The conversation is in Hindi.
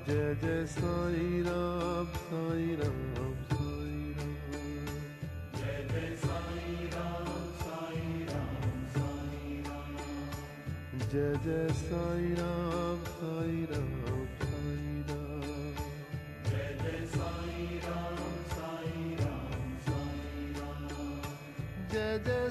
जय जय साई राम साई राम साई राम। जय जय साई राम साई राम साई राम। जय जय साई राम साई राम साई राम। जय जय साई राम साई राम साई राम। जय जय